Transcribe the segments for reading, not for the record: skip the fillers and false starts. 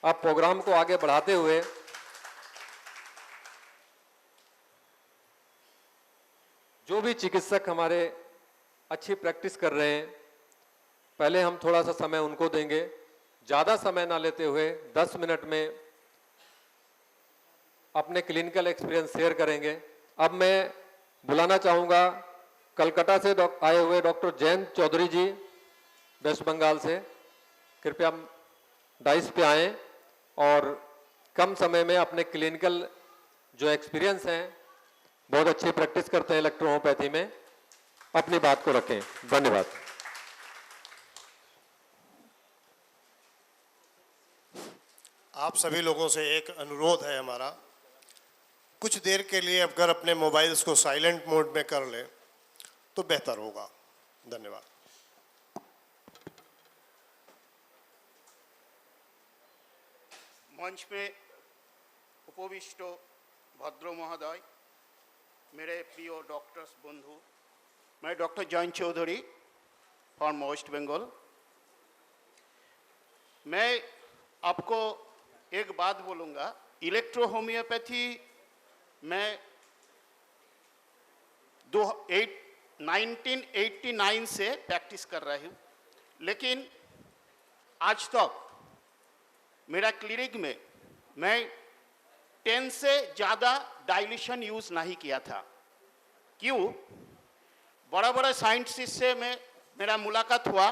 अब प्रोग्राम को आगे बढ़ाते हुए जो भी चिकित्सक हमारे अच्छी प्रैक्टिस कर रहे हैं, पहले हम थोड़ा सा समय उनको देंगे, ज़्यादा समय ना लेते हुए 10 मिनट में अपने क्लिनिकल एक्सपीरियंस शेयर करेंगे। अब मैं बुलाना चाहूँगा कलकत्ता से आए हुए डॉक्टर जयंत चौधरी जी, वेस्ट बंगाल से। कृपया डाइस पे आएँ और कम समय में अपने क्लिनिकल जो एक्सपीरियंस हैं, बहुत अच्छी प्रैक्टिस करते हैं इलेक्ट्रोहोम्योपैथी में, अपनी बात को रखें। धन्यवाद। आप सभी लोगों से एक अनुरोध है हमारा, कुछ देर के लिए अगर अपने मोबाइल्स को साइलेंट मोड में कर लें तो बेहतर होगा। धन्यवाद। मंच पे उपविष्ट भद्र महोदय, मेरे प्रिय डॉक्टर्स बंधु, मैं डॉक्टर जयंत चौधरी फ्रॉम वेस्ट बंगाल। मैं आपको एक बात बोलूँगा, इलेक्ट्रो होम्योपैथी मैं 1989 से प्रैक्टिस कर रही हूँ, लेकिन आज तक मेरा क्लिनिक में मैं 10 से ज़्यादा डाइल्यूशन यूज़ नहीं किया था। क्यों? बड़ा बड़ा साइंटिस्ट से मेरा मुलाकात हुआ,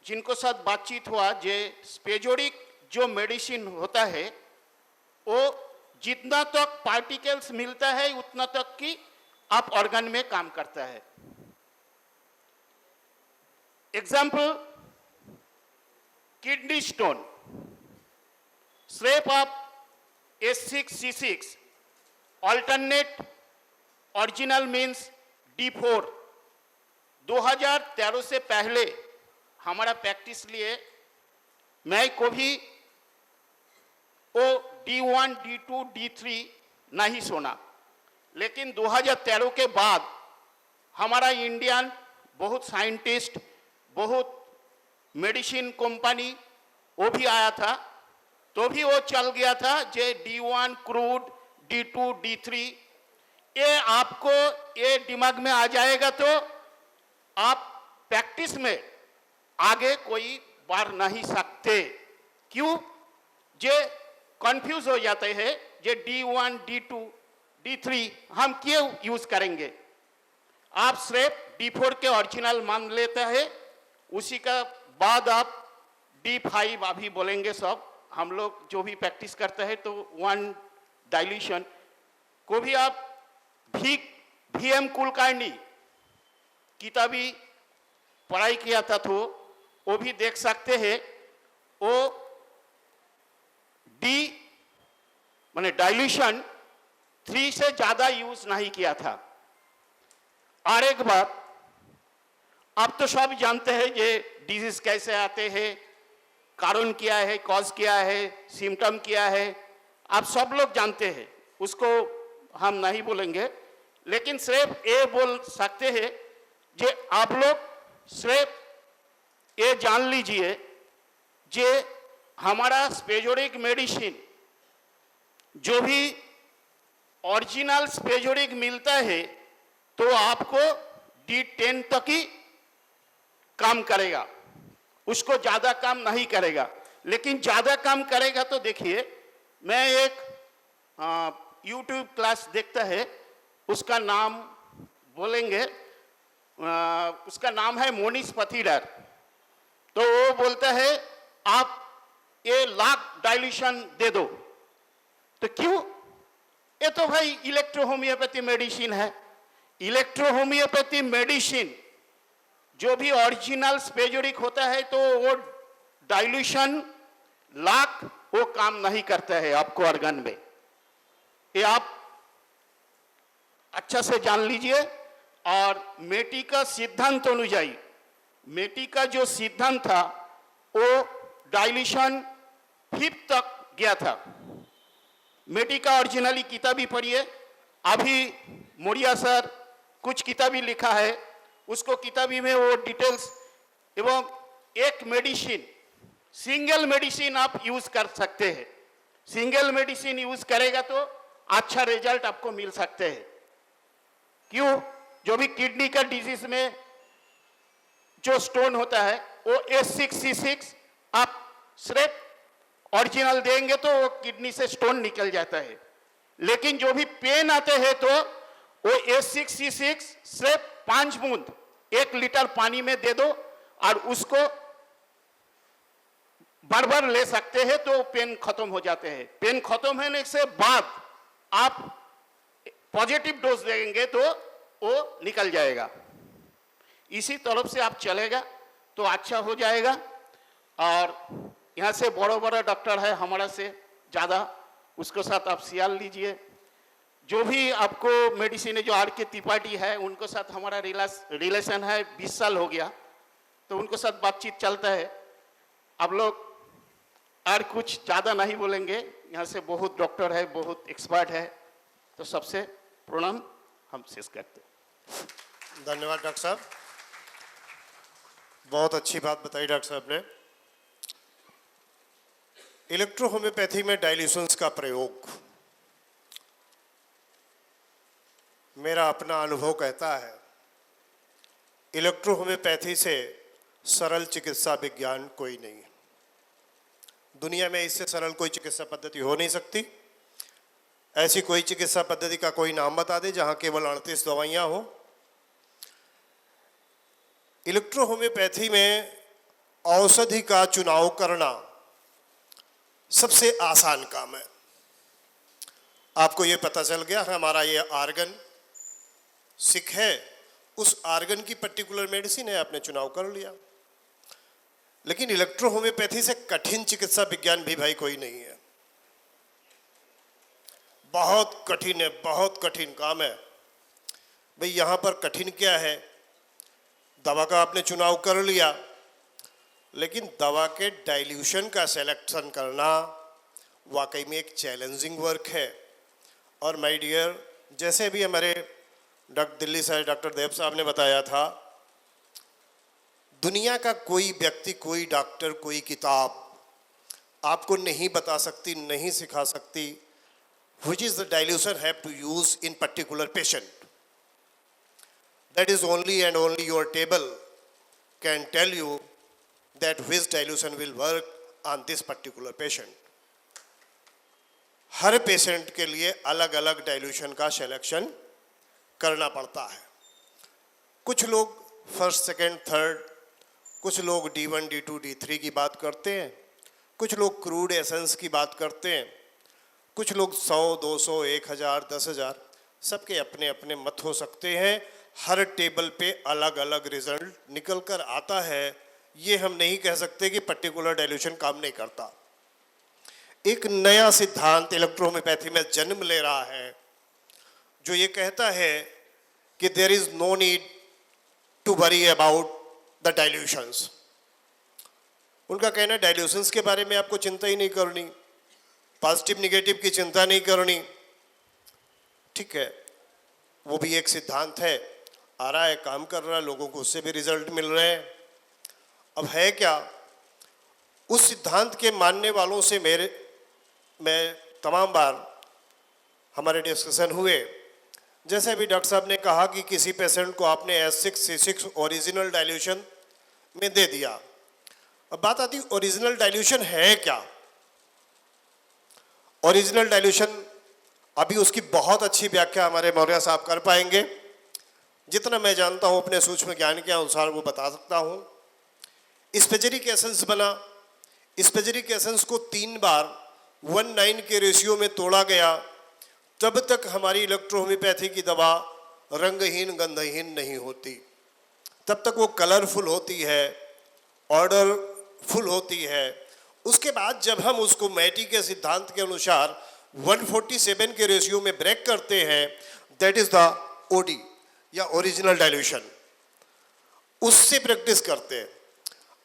जिनको साथ बातचीत हुआ, जे स्पेजोरिक जो मेडिसिन होता है वो जितना तक पार्टिकल्स मिलता है उतना तक की आप ऑर्गन में काम करता है। एग्जाम्पल, किडनी स्टोन, सिर्फ आप H6C6 alternate original means D4 2013 से पहले हमारा प्रैक्टिस लिए मैं कभी वो D1, D2, D3 नहीं सुना, लेकिन 2013 के बाद हमारा इंडियन बहुत साइंटिस्ट, बहुत मेडिसिन कंपनी वो भी आया था, तो भी वो चल गया था जे D1 क्रूड, D2, D3। ये आपको ये दिमाग में आ जाएगा तो आप प्रैक्टिस में आगे कोई बढ़ नहीं सकते। क्यों? जे कंफ्यूज हो जाते हैं, जे D1, D2, D3 हम क्यों यूज करेंगे? आप सिर्फ D4 के ओरिजिनल मान लेते हैं, उसी का बाद आप D5 अभी बोलेंगे सब। हम लोग जो भी प्रैक्टिस करते हैं तो 1 डाइल्यूशन को भी आप VM कुलकर्णी किताबी पढ़ाई किया था तो वो भी देख सकते हैं। वो माने डाइल्यूशन 3 से ज़्यादा यूज नहीं किया था। और एक बात, आप तो सब जानते हैं ये डिजीज कैसे आते हैं, कारण क्या है, कॉज क्या है, सिम्टम क्या है, आप सब लोग जानते हैं, उसको हम नहीं बोलेंगे। लेकिन सिर्फ ये बोल सकते हैं जे आप लोग सिर्फ ये जान लीजिए जे हमारा स्पेजोरिक मेडिसिन जो भी ओरिजिनल स्पेजोरिक मिलता है तो आपको D10 तक ही काम करेगा, उसको ज़्यादा काम नहीं करेगा। लेकिन ज़्यादा काम करेगा तो देखिए, मैं एक YouTube क्लास देखता है, उसका नाम बोलेंगे, उसका नाम है मोनिश पथिडर। तो वो बोलता है आप ये लाख डाइल्यूशन दे दो। तो क्यों? ये तो भाई इलेक्ट्रो होम्योपैथी मेडिसिन है। इलेक्ट्रो होम्योपैथी मेडिसिन जो भी ओरिजिनल स्पेजोरिक होता है तो वो डाइल्यूशन लाख वो काम नहीं करता है आपको ऑर्गन में। ये आप अच्छा से जान लीजिए। और मेटी का सिद्धांत अनुযায়ী, मेटी का जो सिद्धांत था वो डाइल्यूशन 5 तक गया था। मेटी का ओरिजिनली किताबी पढ़िए, अभी मोरिया सर कुछ किताबी लिखा है, उसको किताबी में वो डिटेल्स एवं एक मेडिसिन सिंगल मेडिसिन आप यूज कर सकते हैं। सिंगल मेडिसिन यूज करेगा तो अच्छा रिजल्ट आपको मिल सकते हैं। क्यों? जो भी किडनी का डिजीज में जो स्टोन होता है वो H6C6 आप सिर्फ ओरिजिनल देंगे तो वो किडनी से स्टोन निकल जाता है। लेकिन जो भी पेन आते हैं तो वो H6C6 सिर्फ 5 बूंद 1 लीटर पानी में दे दो और उसको बार-बार ले सकते हैं तो पेन खत्म हो जाते हैं। पेन खत्म होने से बाद आप पॉजिटिव डोज देंगे तो वो निकल जाएगा। इसी तरफ से आप चलेगा तो अच्छा हो जाएगा। और यहाँ से बड़ा डॉक्टर है हमारा से ज़्यादा, उसके साथ आप सियाल लीजिए। जो भी आपको मेडिसिन जो आर के त्रिपाठी है उनको साथ हमारा रिलेशन है, 20 साल हो गया, तो उनको साथ बातचीत चलता है। आप लोग और कुछ ज़्यादा नहीं बोलेंगे, यहाँ से बहुत डॉक्टर है, बहुत एक्सपर्ट है, तो सबसे प्रणाम हम शेष करते हैं। धन्यवाद डॉक्टर साहब, बहुत अच्छी बात बताई डॉक्टर साहब ने। इलेक्ट्रो होम्योपैथी में डाइल्यूशंस का प्रयोग, मेरा अपना अनुभव कहता है इलेक्ट्रो होम्योपैथी से सरल चिकित्सा विज्ञान कोई नहीं। दुनिया में इससे सरल कोई चिकित्सा पद्धति हो नहीं सकती। ऐसी कोई चिकित्सा पद्धति का कोई नाम बता दे जहां केवल 38 दवाइयां हो। इलेक्ट्रो होम्योपैथी में औषधि का चुनाव करना सबसे आसान काम है। आपको ये पता चल गया हमारा ये आर्गन सिक है, उस आर्गन की पर्टिकुलर मेडिसिन है, आपने चुनाव कर लिया। लेकिन इलेक्ट्रो होम्योपैथी से कठिन चिकित्सा विज्ञान भी भाई कोई नहीं है। बहुत कठिन है, बहुत कठिन काम है भाई। यहाँ पर कठिन क्या है, दवा का आपने चुनाव कर लिया, लेकिन दवा के डाइल्यूशन का सिलेक्शन करना वाकई में एक चैलेंजिंग वर्क है। और माय डियर, जैसे भी हमारे दिल्ली से डॉक्टर देव साहब ने बताया था, दुनिया का कोई व्यक्ति, कोई डॉक्टर, कोई किताब आपको नहीं बता सकती, नहीं सिखा सकती which is the dilution have to use in particular patient. That is only and only your table can tell you that which dilution will work on this particular patient. Her patient के लिए अलग अलग dilution का selection करना पड़ता है। कुछ लोग फर्स्ट, सेकंड, थर्ड, कुछ लोग D1, D2, D3 की बात करते हैं, कुछ लोग क्रूड एसेंस की बात करते हैं, कुछ लोग 100, 200, 1000, 10,000, सबके अपने अपने मत हो सकते हैं। हर टेबल पे अलग अलग रिजल्ट निकल कर आता है। ये हम नहीं कह सकते कि पर्टिकुलर डाइल्यूशन काम नहीं करता। एक नया सिद्धांत इलेक्ट्रो होम्योपैथी में जन्म ले रहा है जो ये कहता है कि there is no need to worry about the dilutions. उनका कहना है डाइल्यूशंस के बारे में आपको चिंता ही नहीं करनी, पॉजिटिव निगेटिव की चिंता नहीं करनी। ठीक है, वो भी एक सिद्धांत है, आ रहा है, काम कर रहा है, लोगों को उससे भी रिजल्ट मिल रहे हैं। अब है क्या, उस सिद्धांत के मानने वालों से मैं तमाम बार हमारे डिस्कशन हुए। जैसे अभी डॉक्टर साहब ने कहा कि किसी पेशेंट को आपने H6C6 ओरिजिनल डाइल्यूशन में दे दिया। अब बात आती है ओरिजिनल डाइल्यूशन है क्या। ओरिजिनल डाइल्यूशन, अभी उसकी बहुत अच्छी व्याख्या हमारे मौर्य साहब कर पाएंगे। जितना मैं जानता हूँ अपने सूक्ष्म ज्ञान के अनुसार वो बता सकता हूँ। स्पेजरिक एसेंस बना, स्पेजरिक एसेंस को 3 बार 1:9 के रेशियो में तोड़ा गया, तब तक हमारी इलेक्ट्रो होम्योपैथी की दवा रंगहीन, गंधहीन नहीं होती। तब तक वो कलरफुल होती है, ऑर्डरफुल होती है। उसके बाद जब हम उसको मैटी के सिद्धांत के अनुसार 147 के रेशियो में ब्रेक करते हैं, दैट इज द ओडी या ओरिजिनल डाइल्यूशन, उससे प्रैक्टिस करते हैं।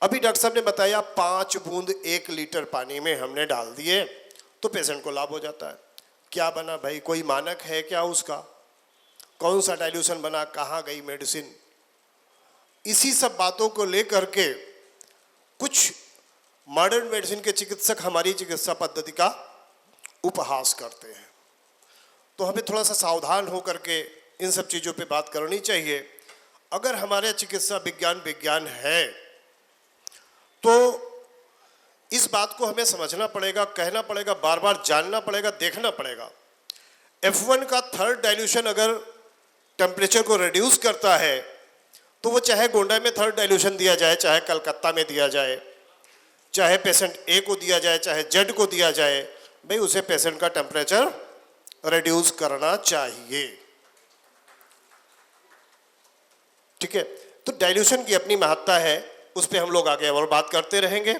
अभी डॉक्टर साहब ने बताया 5 बूंद 1 लीटर पानी में हमने डाल दिए तो पेशेंट को लाभ हो जाता है। क्या बना भाई, कोई मानक है क्या उसका, कौन सा डाइल्यूशन बना, कहाँ गई मेडिसिन। इसी सब बातों को लेकर के कुछ मॉडर्न मेडिसिन के चिकित्सक हमारी चिकित्सा पद्धति का उपहास करते हैं। तो हमें थोड़ा सा सावधान होकर के इन सब चीज़ों पे बात करनी चाहिए। अगर हमारे चिकित्सा विज्ञान है तो इस बात को हमें समझना पड़ेगा, कहना पड़ेगा, बार बार जानना पड़ेगा, देखना पड़ेगा। F1 का थर्ड डाइल्यूशन अगर टेम्परेचर को रिड्यूस करता है तो वो चाहे गोंडा में थर्ड डाइल्यूशन दिया जाए, चाहे कलकत्ता में दिया जाए, चाहे पेशेंट ए को दिया जाए, चाहे जेड को दिया जाए, भाई उसे पेशेंट का टेम्परेचर रिड्यूस करना चाहिए। ठीक है, तो डाइल्यूशन की अपनी महत्ता है, उस पर हम लोग आगे और बात करते रहेंगे।